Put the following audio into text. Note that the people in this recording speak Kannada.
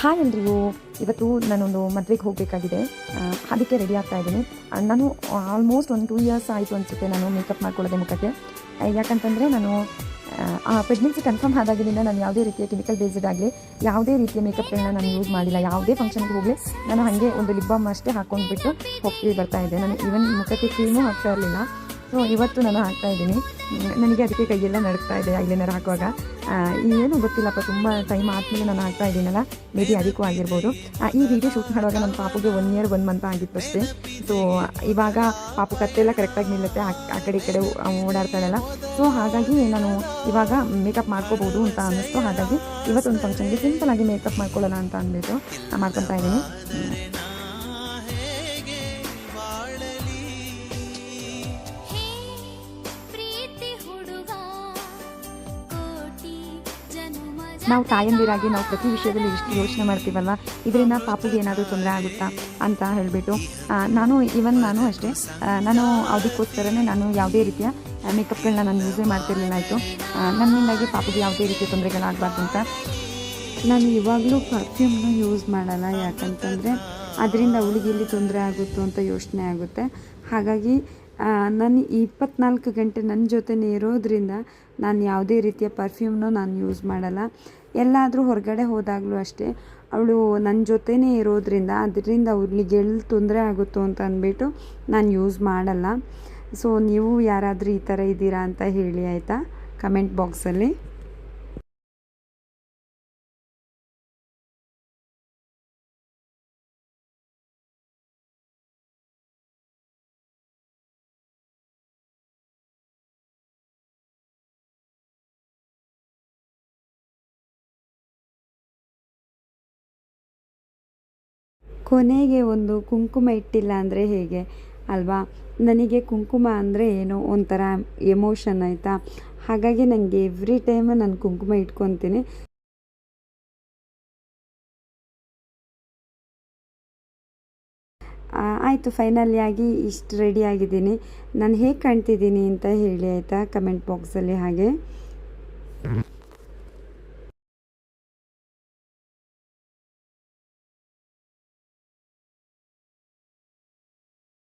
ಹಾಯ್ ಎಲ್ರಿಗೂ. ಇವತ್ತು ನಾನೊಂದು ಮದುವೆಗೆ ಹೋಗಬೇಕಾಗಿದೆ, ಅದಕ್ಕೆ ರೆಡಿ ಆಗ್ತಾ ಇದ್ದೀನಿ. ನಾನು ಆಲ್ಮೋಸ್ಟ್ ಒಂದು 2 ಇಯರ್ಸ್ ಆಯಿತು ಅನಿಸುತ್ತೆ ನಾನು ಮೇಕಪ್ ಮಾಡ್ಕೊಳ್ಳೋದೆ ಮುಖಕ್ಕೆ. ಯಾಕಂತಂದರೆ ನಾನು ಪ್ರೆಗ್ನೆನ್ಸಿ ಕನ್ಫರ್ಮ್ ಆದಾಗಿನಿಂದ ನಾನು ಯಾವುದೇ ರೀತಿಯ ಕೆಮಿಕಲ್ ಬೇಸ್ಡ್ ಆಗಲಿ ಯಾವುದೇ ರೀತಿಯ ಮೇಕಪ್ಗಳನ್ನ ನಾನು ಯೂಸ್ ಮಾಡಿಲ್ಲ. ಯಾವುದೇ ಫಂಕ್ಷನ್ಗೆ ಹೋಗಲಿ ನಾನು ಹಾಗೆ ಒಂದು ಲಿಪ್ ಬಾಮ್ ಅಷ್ಟೇ ಹಾಕ್ಕೊಂಡ್ಬಿಟ್ಟು ಹೋಗಿ ಬರ್ತಾಯಿದ್ದೆ. ನಾನು ಈವನ್ ಮುಖಕ್ಕೆ ಕ್ರೀಮು ಹಾಕ್ತಾ ಇರಲಿಲ್ಲ. ಸೊ ಇವತ್ತು ನಾನು ಹಾಕ್ತಾಯಿದ್ದೀನಿ. ನನಗೆ ಅದಕ್ಕೆ ಕೈಯೆಲ್ಲ ನಡುಕ್ತಾ ಇದೆ ಐಲೈನರ್ ಹಾಕುವಾಗ. ಏನೂ ಗೊತ್ತಿಲ್ಲಪ್ಪ, ತುಂಬ ಟೈಮ್ ಆದಮೇಲೆ ನಾನು ಹಾಕ್ತಾ ಇದ್ದೀನಲ್ಲ, ಮೇ ಬಿ ಅದಕ್ಕೂ ಆಗಿರ್ಬೋದು. ಈ ವಿಡಿಯೋ ಶೂಟ್ ಮಾಡುವಾಗ ನನ್ನ ಪಾಪುಗೆ 1 ಇಯರ್ 1 ಮಂತ್ ಆಗಿತ್ತು ಅಷ್ಟೇ. ಸೊ ಇವಾಗ ಪಾಪು ಕತ್ತೆಲ್ಲ ಕರೆಕ್ಟಾಗಿ ನಿಲ್ಲುತ್ತೆ, ಆ ಕಡೆ ಈ ಕಡೆ ಓಡಾಡ್ತಾಳಲ್ಲ. ಸೊ ಹಾಗಾಗಿ ನಾನು ಇವಾಗ ಮೇಕಪ್ ಮಾಡ್ಕೋಬೋದು ಅಂತ ಅನ್ನಿಸ್ತು. ಹಾಗಾಗಿ ಇವತ್ತೊಂದು ಫಂಕ್ಷನ್ಗೆ ಸಿಂಪಲಾಗಿ ಮೇಕಪ್ ಮಾಡ್ಕೊಳ್ಳೋಣ ಅಂತ ಅಂದ್ಬಿಟ್ಟು ಮಾಡ್ಕೊತಾ ಇದ್ದೀನಿ. ನಾವು ತಾಯಂದಿರಾಗಿ ನಾವು ಪ್ರತಿ ವಿಷಯದಲ್ಲಿ ಇಷ್ಟು ಯೋಚನೆ ಮಾಡ್ತೀವಲ್ವ, ಇದರಿಂದ ಪಾಪುಗೆ ಏನಾದರೂ ತೊಂದರೆ ಆಗುತ್ತಾ ಅಂತ ಹೇಳಿಬಿಟ್ಟು ನಾನು ಅಷ್ಟೇ, ನಾನು ಅದಕ್ಕೋಸ್ಕರನೇ ನಾನು ಯಾವುದೇ ರೀತಿಯ ಮೇಕಪ್ಗಳನ್ನ ನಾನು ಯೂಸೇ ಮಾಡ್ತಿರ್ಲಿಲ್ಲ. ಆಯಿತು, ನನ್ನಿಂದಾಗಿ ಪಾಪುಗೆ ಯಾವುದೇ ರೀತಿಯ ತೊಂದರೆಗಳಾಗಬಾರ್ದು ಅಂತ ನಾನು ಇವಾಗಲೂ ಪರ್ಫ್ಯೂಮ್ನ ಯೂಸ್ ಮಾಡಲ್ಲ. ಯಾಕಂತಂದರೆ ಅದರಿಂದ ಅವಳಿಗೆ ಇಲ್ಲಿ ತೊಂದರೆ ಆಗುತ್ತೋ ಅಂತ ಯೋಚನೆ ಆಗುತ್ತೆ. ಹಾಗಾಗಿ ನಾನು 24 ಗಂಟೆ ನನ್ನ ಜೊತೆನೇ ಇರೋದ್ರಿಂದ ನಾನು ಯಾವುದೇ ರೀತಿಯ ಪರ್ಫ್ಯೂಮ್ನೂ ನಾನು ಯೂಸ್ ಮಾಡಲ್ಲ. ಎಲ್ಲಾದರೂ ಹೊರಗಡೆ ಹೋದಾಗಲೂ ಅಷ್ಟೇ, ಅವಳು ನನ್ನ ಜೊತೆನೇ ಇರೋದ್ರಿಂದ ಅದರಿಂದ ಅವಳಿಗೆ ಎಲ್ಲಿ ತೊಂದರೆ ಆಗುತ್ತೋ ಅಂತ ಅಂದ್ಬಿಟ್ಟು ನಾನು ಯೂಸ್ ಮಾಡಲ್ಲ. ಸೊ ನೀವು ಯಾರಾದರೂ ಈ ಥರ ಇದ್ದೀರಾ ಅಂತ ಹೇಳಿ ಆಯಿತಾ, ಕಮೆಂಟ್ ಬಾಕ್ಸಲ್ಲಿ. ಕೊನೆಗೆ ಒಂದು ಕುಂಕುಮ ಇಟ್ಟಿಲ್ಲ ಅಂದರೆ ಹೇಗೆ ಅಲ್ವಾ? ನನಗೆ ಕುಂಕುಮ ಅಂದರೆ ಏನೋ ಒಂಥರ ಎಮೋಷನ್ ಆಯಿತಾ. ಹಾಗಾಗಿ ನನಗೆ ಎವ್ರಿ ಟೈಮ್ ನಾನು ಕುಂಕುಮ ಇಟ್ಕೊತೀನಿ. ಆಯಿತು, ಫೈನಲಿಯಾಗಿ ಇಷ್ಟು ರೆಡಿ ಆಗಿದ್ದೀನಿ. ನಾನು ಹೇಗೆ ಕಾಣ್ತಿದ್ದೀನಿ ಅಂತ ಹೇಳಿ ಆಯಿತಾ, ಕಮೆಂಟ್ ಬಾಕ್ಸಲ್ಲಿ. ಹಾಗೆ